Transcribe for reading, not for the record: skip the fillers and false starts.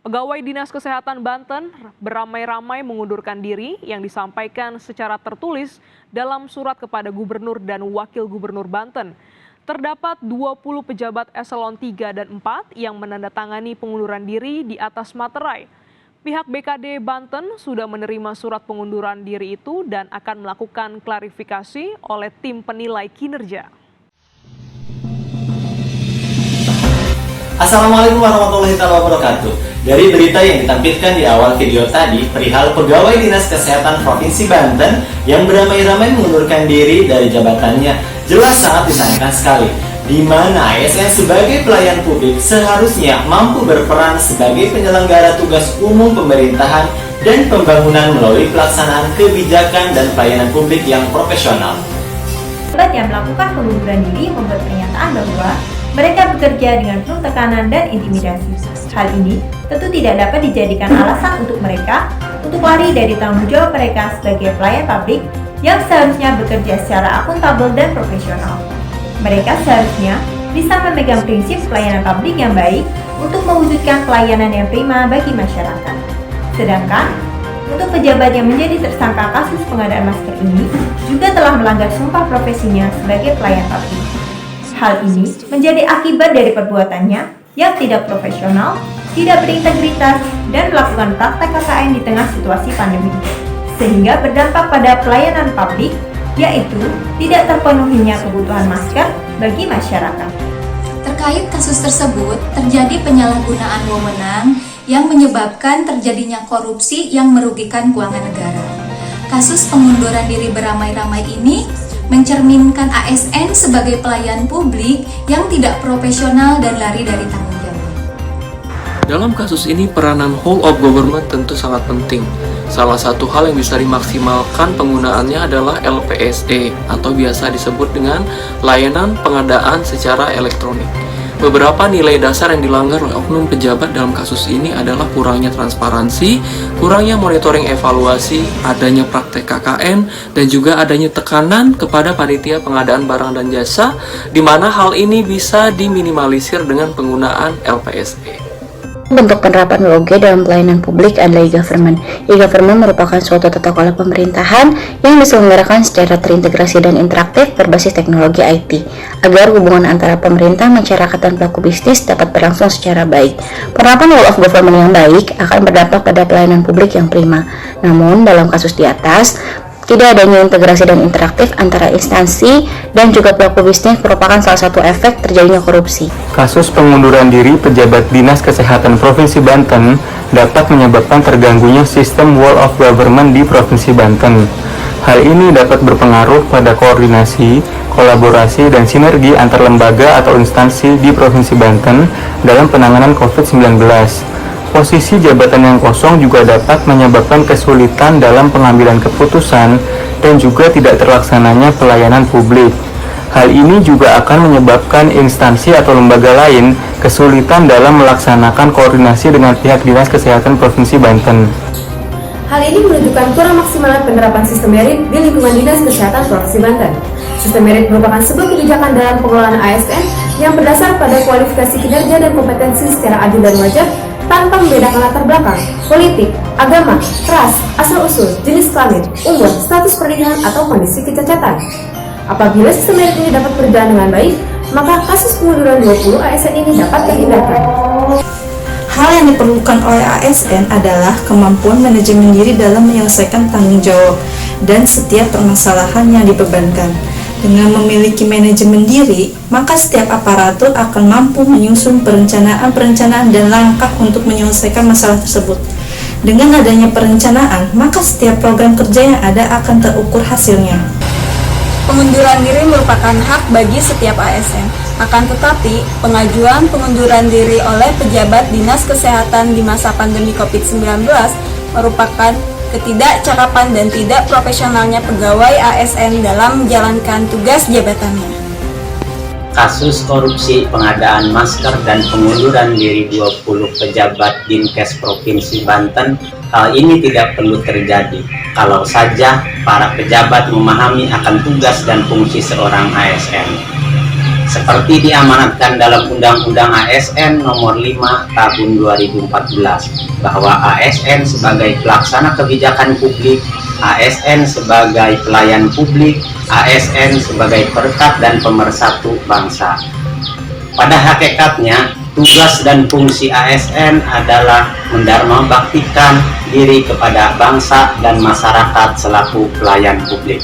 Pegawai Dinas Kesehatan Banten beramai-ramai mengundurkan diri yang disampaikan secara tertulis dalam surat kepada Gubernur dan Wakil Gubernur Banten. Terdapat 20 pejabat eselon 3 dan 4 yang menandatangani pengunduran diri di atas materai. Pihak BKD Banten sudah menerima surat pengunduran diri itu dan akan melakukan klarifikasi oleh tim penilai kinerja. Assalamualaikum warahmatullahi wabarakatuh. Dari berita yang ditampilkan di awal video tadi, perihal pegawai Dinas Kesehatan Provinsi Banten yang beramai-ramai mengundurkan diri dari jabatannya, jelas sangat disayangkan sekali. Di mana ASN sebagai pelayan publik seharusnya mampu berperan sebagai penyelenggara tugas umum pemerintahan dan pembangunan melalui pelaksanaan kebijakan dan pelayanan publik yang profesional. Pejabat yang melakukan pengunduran diri membuat pernyataan bahwa mereka bekerja dengan penuh tekanan dan intimidasi. Hal ini tentu tidak dapat dijadikan alasan untuk mereka untuk lari dari tanggung jawab mereka sebagai pelayan publik yang seharusnya bekerja secara akuntabel dan profesional. Mereka seharusnya bisa memegang prinsip pelayanan publik yang baik untuk mewujudkan pelayanan yang prima bagi masyarakat. Sedangkan untuk pejabat yang menjadi tersangka kasus pengadaan masker ini juga telah melanggar sumpah profesinya sebagai pelayan publik. Hal ini menjadi akibat dari perbuatannya yang tidak profesional, tidak berintegritas, dan melakukan praktek KKN di tengah situasi pandemi, sehingga berdampak pada pelayanan publik, yaitu tidak terpenuhinya kebutuhan masker bagi masyarakat. Terkait kasus tersebut, terjadi penyalahgunaan wewenang yang menyebabkan terjadinya korupsi yang merugikan keuangan negara. Kasus pengunduran diri beramai-ramai ini mencerminkan ASN sebagai pelayan publik yang tidak profesional dan lari dari tanggung jawab. Dalam kasus ini, peranan whole of government tentu sangat penting. Salah satu hal yang bisa dimaksimalkan penggunaannya adalah LPSE atau biasa disebut dengan layanan pengadaan secara elektronik. Beberapa nilai dasar yang dilanggar oleh oknum pejabat dalam kasus ini adalah kurangnya transparansi, kurangnya monitoring evaluasi, adanya praktek KKN, dan juga adanya tekanan kepada panitia pengadaan barang dan jasa, di mana hal ini bisa diminimalisir dengan penggunaan LPSE. Bentuk penerapan WOG dalam pelayanan publik adalah e-government. E-government merupakan suatu tata kelola pemerintahan yang diselenggarakan secara terintegrasi dan interaktif berbasis teknologi IT, agar hubungan antara pemerintah, masyarakat, dan pelaku bisnis dapat berlangsung secara baik. Penerapan whole of government yang baik akan berdampak pada pelayanan publik yang prima. Namun, dalam kasus di atas, tidak adanya integrasi dan interaktif antara instansi dan juga pelaku bisnis merupakan salah satu efek terjadinya korupsi. Kasus pengunduran diri pejabat Dinas Kesehatan Provinsi Banten dapat menyebabkan terganggunya sistem whole of government di Provinsi Banten. Hal ini dapat berpengaruh pada koordinasi, kolaborasi, dan sinergi antar lembaga atau instansi di Provinsi Banten dalam penanganan COVID-19. Posisi jabatan yang kosong juga dapat menyebabkan kesulitan dalam pengambilan keputusan dan juga tidak terlaksananya pelayanan publik. Hal ini juga akan menyebabkan instansi atau lembaga lain kesulitan dalam melaksanakan koordinasi dengan pihak Dinas Kesehatan Provinsi Banten. Hal ini menunjukkan kurang maksimalnya penerapan sistem merit di lingkungan Dinas Kesehatan Provinsi Banten. Sistem merit merupakan sebuah kebijakan dalam pengelolaan ASN yang berdasar pada kualifikasi kinerja dan kompetensi secara adil dan wajar, tanpa membedakan latar belakang, politik, agama, ras, asal-usul, jenis kelamin, umur, status pernikahan, atau kondisi kecacatan. Apabila sistem merit ini dapat berjalan dengan baik, maka kasus pengunduran 20 ASN ini dapat terhindarkan. Hal yang diperlukan oleh ASN adalah kemampuan manajemen diri dalam menyelesaikan tanggung jawab dan setiap permasalahan yang dibebankan. Dengan memiliki manajemen diri, maka setiap aparatur akan mampu menyusun perencanaan dan langkah untuk menyelesaikan masalah tersebut. Dengan adanya perencanaan, maka setiap program kerja yang ada akan terukur hasilnya. Pengunduran diri merupakan hak bagi setiap ASN. Akan tetapi, pengajuan pengunduran diri oleh pejabat Dinas Kesehatan di masa pandemi COVID-19 merupakan ketidakcakapan dan tidak profesionalnya pegawai ASN dalam menjalankan tugas jabatannya. Kasus korupsi pengadaan masker dan pengunduran diri 20 pejabat Dinkes Provinsi Banten, hal ini tidak perlu terjadi kalau saja para pejabat memahami akan tugas dan fungsi seorang ASN. seperti diamanatkan dalam Undang-Undang ASN Nomor 5 Tahun 2014 bahwa ASN sebagai pelaksana kebijakan publik, ASN sebagai pelayan publik, ASN sebagai perekat dan pemersatu bangsa. Pada hakikatnya, tugas dan fungsi ASN adalah mendharma baktikan diri kepada bangsa dan masyarakat selaku pelayan publik.